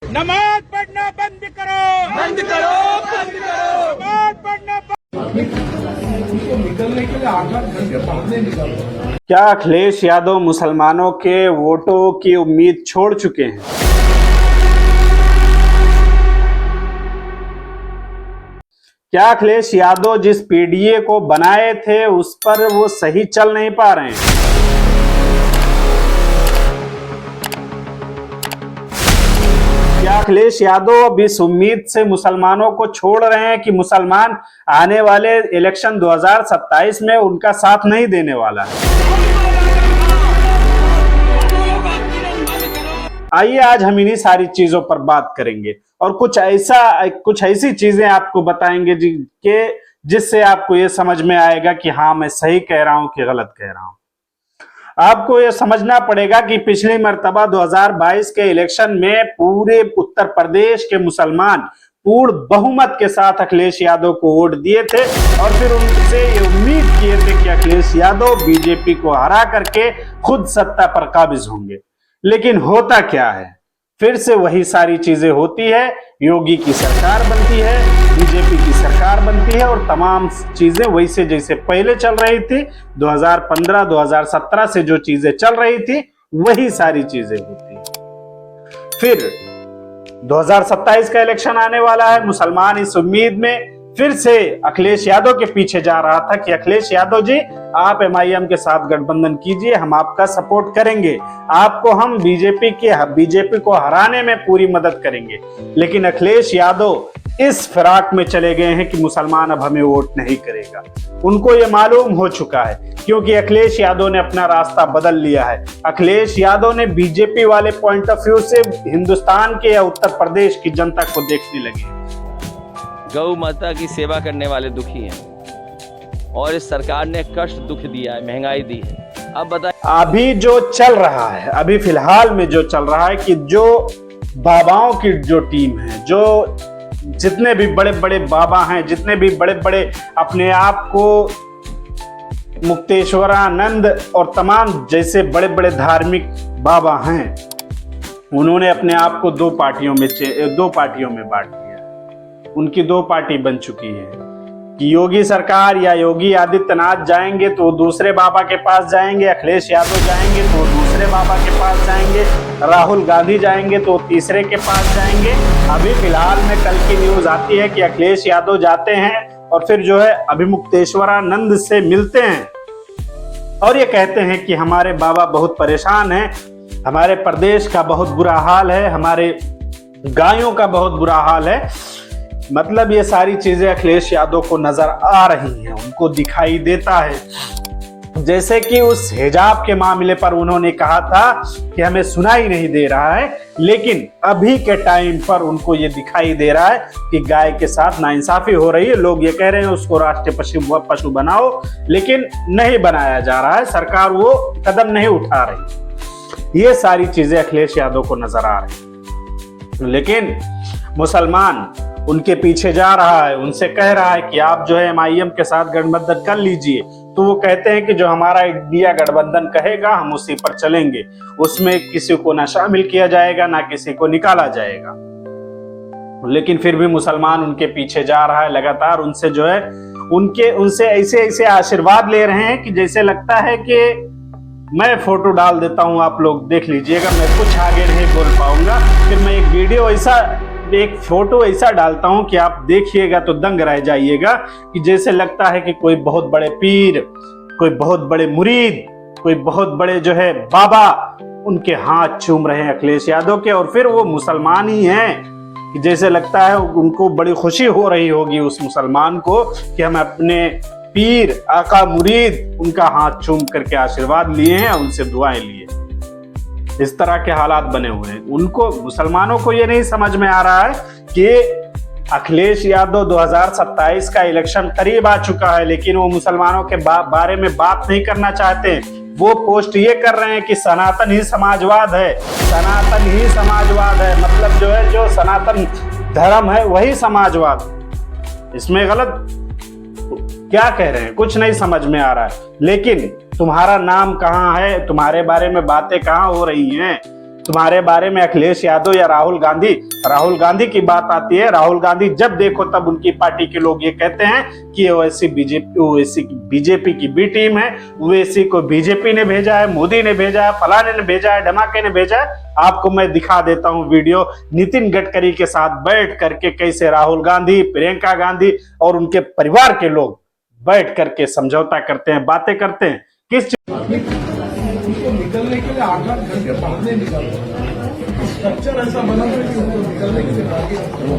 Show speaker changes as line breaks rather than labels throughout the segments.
नमाज पढ़ना बंद करो, बंद करो, बंद करो। नमाज पढ़ना
निकलने के लिए 8 घंटे पहले निकल।
क्या अखिलेश यादव मुसलमानों के वोटों की उम्मीद छोड़ चुके हैं? क्या अखिलेश यादव जिस पीडीए को बनाए थे उस पर वो सही चल नहीं पा रहे हैं? क्या अखिलेश यादव अब इस उम्मीद से मुसलमानों को छोड़ रहे हैं कि मुसलमान आने वाले इलेक्शन 2027 में उनका साथ नहीं देने वाला है? आइए आज हम इन्हीं सारी चीजों पर बात करेंगे और कुछ ऐसी चीजें आपको बताएंगे जिससे आपको ये समझ में आएगा कि हाँ मैं सही कह रहा हूं कि गलत कह रहा हूं। आपको ये समझना पड़ेगा कि पिछली मर्तबा 2022 के इलेक्शन में पूरे उत्तर प्रदेश के मुसलमान पूर्ण बहुमत के साथ अखिलेश यादव को वोट दिए थे और फिर उनसे ये उम्मीद किए थे कि अखिलेश यादव बीजेपी को हरा करके खुद सत्ता पर काबिज होंगे। लेकिन होता क्या है, फिर से वही सारी चीजें होती है। योगी की सरकार बनती है, बीजेपी की सरकार बनती है और तमाम चीजें वैसे जैसे पहले चल रही थी 2015-2017 से जो चीजें चल रही थी वही सारी चीजें होती है। फिर 2027 का इलेक्शन आने वाला है, मुसलमान इस उम्मीद में फिर से अखिलेश यादव के पीछे जा रहा था कि अखिलेश यादव जी आप एमआईएम के साथ गठबंधन कीजिए, हम आपका सपोर्ट करेंगे, आपको हम बीजेपी को हराने में पूरी मदद करेंगे। लेकिन अखिलेश यादव इस फिराक में चले गए हैं कि मुसलमान अब हमें वोट नहीं करेगा। उनको ये मालूम हो चुका है क्योंकि अखिलेश यादव ने अपना रास्ता बदल लिया है। अखिलेश यादव ने बीजेपी वाले पॉइंट ऑफ व्यू से हिंदुस्तान के या उत्तर प्रदेश की जनता को देखने लगे।
गौ माता की सेवा करने वाले दुखी हैं और इस सरकार ने कष्ट दुख दिया है, महंगाई दी है। अब बताइए
अभी जो चल रहा है, अभी फिलहाल में जो चल रहा है कि जो बाबाओं की जो टीम है, जो जितने भी बड़े बड़े बाबा हैं, जितने भी बड़े बड़े अपने आप को मुक्तेश्वरानंद और तमाम जैसे बड़े बड़े धार्मिक बाबा हैं, उन्होंने अपने आप को दो पार्टियों में बांट दिया। उनकी दो पार्टी बन चुकी है कि योगी सरकार या योगी आदित्यनाथ जाएंगे तो दूसरे बाबा के पास जाएंगे, अखिलेश यादव जाएंगे तो दूसरे बाबा के पास जाएंगे, राहुल गांधी जाएंगे तो तीसरे के पास जाएंगे। अभी फिलहाल में कल की न्यूज आती है कि अखिलेश यादव जाते हैं और फिर जो है अभिमुक्तेश्वरानंद से मिलते हैं और ये कहते हैं कि हमारे बाबा बहुत परेशान हैं, हमारे प्रदेश का बहुत बुरा हाल है, हमारे गायों का बहुत बुरा हाल है। मतलब ये सारी चीजें अखिलेश यादव को नजर आ रही हैं, उनको दिखाई देता है। जैसे कि उस हिजाब के मामले पर उन्होंने कहा था कि हमें सुनाई नहीं दे रहा है, लेकिन अभी के टाइम पर उनको ये दिखाई दे रहा है कि गाय के साथ नाइंसाफी हो रही है। लोग ये कह रहे हैं उसको राष्ट्रीय पशु बनाओ, लेकिन नहीं बनाया जा रहा है, सरकार वो कदम नहीं उठा रही। ये सारी चीजें अखिलेश यादव को नजर आ रही, लेकिन मुसलमान उनके पीछे जा रहा है, उनसे कह रहा है कि आप जो है एमआईएम के साथ गठबंधन कर लीजिए। तो वो कहते हैं कि जो हमारा इंडिया गठबंधन कहेगा हम उसी पर चलेंगे, उसमें किसी को ना शामिल किया जाएगा ना किसी को निकाला जाएगा। लेकिन फिर भी मुसलमान उनके पीछे जा रहा है, लगातार उनसे जो है उनसे ऐसे आशीर्वाद ले रहे हैं कि जैसे लगता है कि मैं फोटो डाल देता हूं, आप लोग देख लीजिएगा, मैं कुछ आगे नहीं बोल पाऊंगा, फिर मैं एक फोटो ऐसा डालता हूं कि आप देखिएगा तो दंग रह जाइएगा कि जैसे लगता है कि कोई बहुत बड़े पीर, कोई बहुत बड़े मुरीद, कोई बहुत बड़े जो है बाबा उनके हाथ चूम रहे हैं अखिलेश यादव के, और फिर वो मुसलमान ही हैं कि जैसे लगता है उनको बड़ी खुशी हो रही होगी उस मुसलमान को कि हम अपने पीर आका मुरीद उनका हाथ चूम करके आशीर्वाद लिए हैं, उनसे दुआएं लिए। इस तरह के हालात बने हुए हैं। उनको मुसलमानों को ये नहीं समझ में आ रहा है कि अखिलेश यादव 2027 का इलेक्शन करीब आ चुका है, लेकिन वो मुसलमानों के बारे में बात नहीं करना चाहते। वो पोस्ट ये कर रहे हैं कि सनातन ही समाजवाद है, सनातन ही समाजवाद है, मतलब जो है जो सनातन धर्म है वही समाजवाद। इसमें गलत क्या कह रहे हैं कुछ नहीं समझ में आ रहा है। लेकिन तुम्हारा नाम कहाँ है, तुम्हारे बारे में बातें कहाँ हो रही हैं, तुम्हारे बारे में अखिलेश यादव या राहुल गांधी की बात आती है, राहुल गांधी जब देखो तब उनकी पार्टी के लोग ये कहते हैं कि ओवैसी बीजेपी की बी टीम है, ओवैसी को बीजेपी ने भेजा है, मोदी ने भेजा है, फलाने ने भेजा है, धमाके ने भेजा है। आपको मैं दिखा देता हूं वीडियो नितिन गडकरी के साथ बैठ करके कैसे राहुल गांधी, प्रियंका गांधी और उनके परिवार के लोग बैठ करके समझौता करते हैं, बातें करते हैं। किस
उनको निकलने के लिए 8-8 घंटे बाद निकल स्ट्रक्चर ऐसा बना था कि उनको निकलने के लिए आगे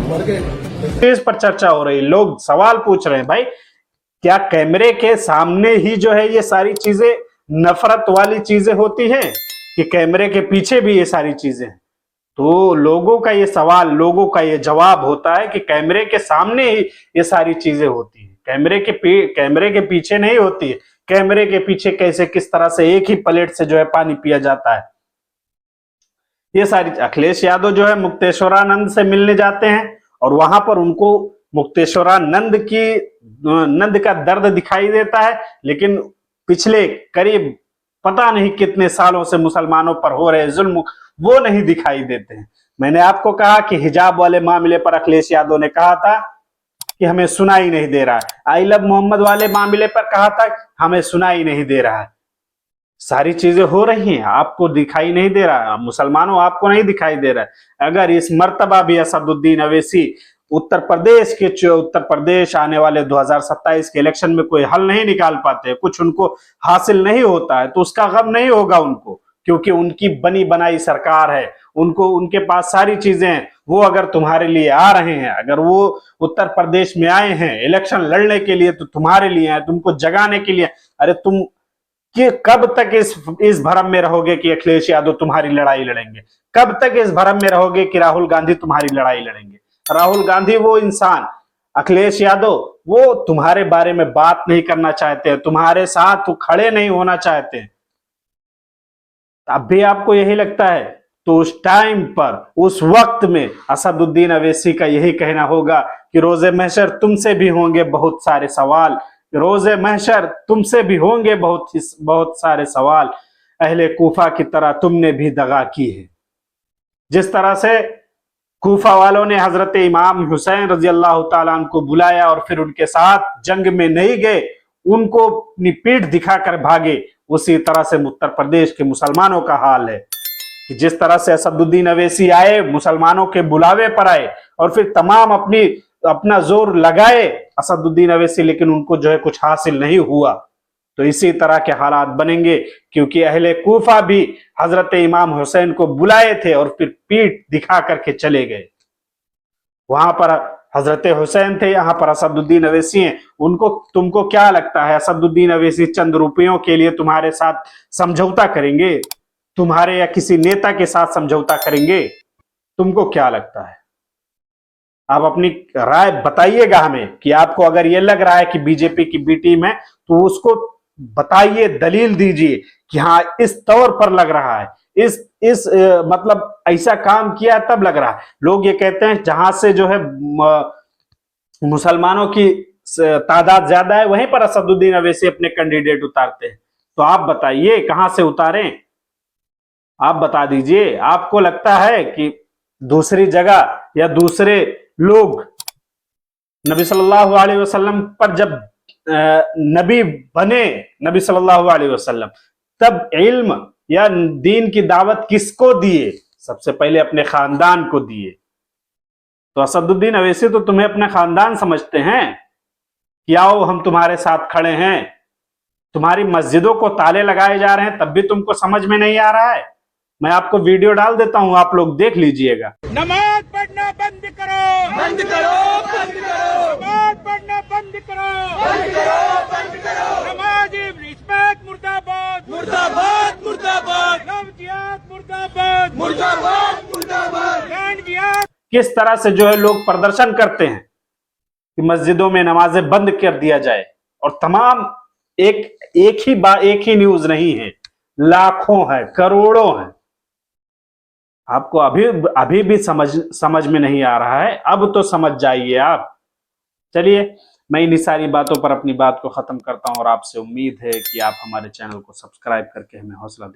मर गए।
इस पर चर्चा हो रही, लोग सवाल पूछ रहे हैं, भाई क्या कैमरे के सामने ही जो है ये सारी चीजें नफरत वाली चीजें होती हैं कि कैमरे के पीछे भी ये सारी चीजें? तो लोगों का ये सवाल, लोगों का ये जवाब होता है कि कैमरे के सामने ही ये सारी चीजें होती है, कैमरे के पीछे नहीं होती है। कैमरे के पीछे कैसे, किस तरह से एक ही प्लेट से जो है पानी पिया जाता है, ये सारी। अखिलेश यादव जो है मुक्तेश्वरानंद से मिलने जाते हैं और वहां पर उनको मुक्तेश्वरानंद का दर्द दिखाई देता है, लेकिन पिछले करीब पता नहीं कितने सालों से मुसलमानों पर हो रहे जुल्म वो नहीं दिखाई देते हैं। मैंने आपको कहा कि हिजाब वाले मामले पर अखिलेश यादव ने कहा था कि हमें सुनाई नहीं दे रहा है, आई लव मोहम्मद वाले मामले पर कहा था हमें सुनाई नहीं दे रहा है। सारी चीजें हो रही हैं, आपको दिखाई नहीं दे रहा है, मुसलमानों आपको नहीं दिखाई दे रहा है। अगर इस मर्तबा भी असदुद्दीन अवैसी उत्तर प्रदेश आने वाले 2027 के इलेक्शन में कोई हल नहीं निकाल पाते, कुछ उनको हासिल नहीं होता है, तो उसका गम नहीं होगा उनको, क्योंकि उनकी बनी बनाई सरकार है, उनके पास सारी चीजें हैं। वो अगर तुम्हारे लिए आ रहे हैं, अगर वो उत्तर प्रदेश में आए हैं इलेक्शन लड़ने के लिए, तो तुम्हारे लिए है, तुमको जगाने के लिए। अरे तुम कि कब तक इस भरम में रहोगे कि अखिलेश यादव तुम्हारी लड़ाई लड़ेंगे? कब तक इस भरम में रहोगे कि राहुल गांधी तुम्हारी लड़ाई लड़ेंगे? राहुल गांधी वो इंसान, अखिलेश यादव वो तुम्हारे बारे में बात नहीं करना चाहते हैं, तुम्हारे साथ खड़े नहीं होना चाहते हैं। अब भी आपको यही लगता है तो उस टाइम पर, उस वक्त में असदुद्दीन अवैसी का यही कहना होगा कि रोजे महशर तुमसे भी होंगे बहुत सारे सवाल, रोजे महशर तुमसे भी होंगे बहुत सारे सवाल, अहले कूफा की तरह तुमने भी दगा की है। जिस तरह से कूफा वालों ने हजरत इमाम हुसैन रजी अल्लाह ताला अन्हु को बुलाया और फिर उनके साथ जंग में नहीं गए, उनको अपनी पीठ दिखाकर भागे, उसी तरह से उत्तर प्रदेश के मुसलमानों का हाल है कि जिस तरह से असदुद्दीन अवैसी आए, मुसलमानों के बुलावे पर आए और फिर तमाम अपना जोर लगाए असदुद्दीन अवैसी, लेकिन उनको जो है कुछ हासिल नहीं हुआ। तो इसी तरह के हालात बनेंगे, क्योंकि अहले कूफा भी हजरत इमाम हुसैन को बुलाए थे और फिर पीठ दिखा करके चले गए। वहां पर हजरत हुसैन थे, यहाँ पर असदुद्दीन अवैसी हैं। तुमको क्या लगता है असदुद्दीन अवैसी चंद रुपयों के लिए तुम्हारे साथ समझौता करेंगे? तुम्हारे या किसी नेता के साथ समझौता करेंगे? तुमको क्या लगता है? आप अपनी राय बताइएगा हमें कि आपको अगर ये लग रहा है कि बीजेपी की बी टीम है तो उसको बताइए, दलील दीजिए कि हाँ इस तौर पर लग रहा है, मतलब ऐसा काम किया तब लग रहा है। लोग ये कहते हैं जहां से जो है मुसलमानों की तादाद ज्यादा है वहीं पर असदुद्दीन अवैसी अपने कैंडिडेट उतारते हैं। तो आप बताइए कहां से उतारें, आप बता दीजिए। आपको लगता है कि दूसरी जगह या दूसरे लोग नबी सल्लल्लाहु अलैहि वसल्लम पर जब नबी बने, नबी सल्लल्लाहु अलैहि वसल्लम, तब इल्म या दीन की दावत किसको दिए? सबसे पहले अपने खानदान को दिए। तो असदुद्दीन अवैसी तो तुम्हें अपना खानदान समझते हैं कि आओ हम तुम्हारे साथ खड़े हैं। तुम्हारी मस्जिदों को ताले लगाए जा रहे हैं तब भी तुमको समझ में नहीं आ रहा है। मैं आपको वीडियो डाल देता हूं, आप लोग देख लीजिएगा।
नमाज पढ़ना बंद करो, बंद करो, बंद करो। नमाज पढ़ना बंद करो, बंद करो, बंद करो। नमाजी रिस्पेक्ट मुर्दाबाद, मुर्दाबाद, मुर्दाबाद। लव जिहाद मुर्दाबाद, मुर्दाबाद, मुर्दाबाद। लैंड जिहाद।
किस तरह से जो है लोग प्रदर्शन करते हैं कि मस्जिदों में नमाजें बंद कर दिया जाए, और तमाम एक ही न्यूज नहीं है, लाखों है, करोड़ों है। आपको अभी भी समझ में नहीं आ रहा है, अब तो समझ जाइए आप। चलिए मैं इन्हीं सारी बातों पर अपनी बात को खत्म करता हूं और आपसे उम्मीद है कि आप हमारे चैनल को सब्सक्राइब करके हमें हौसला दें।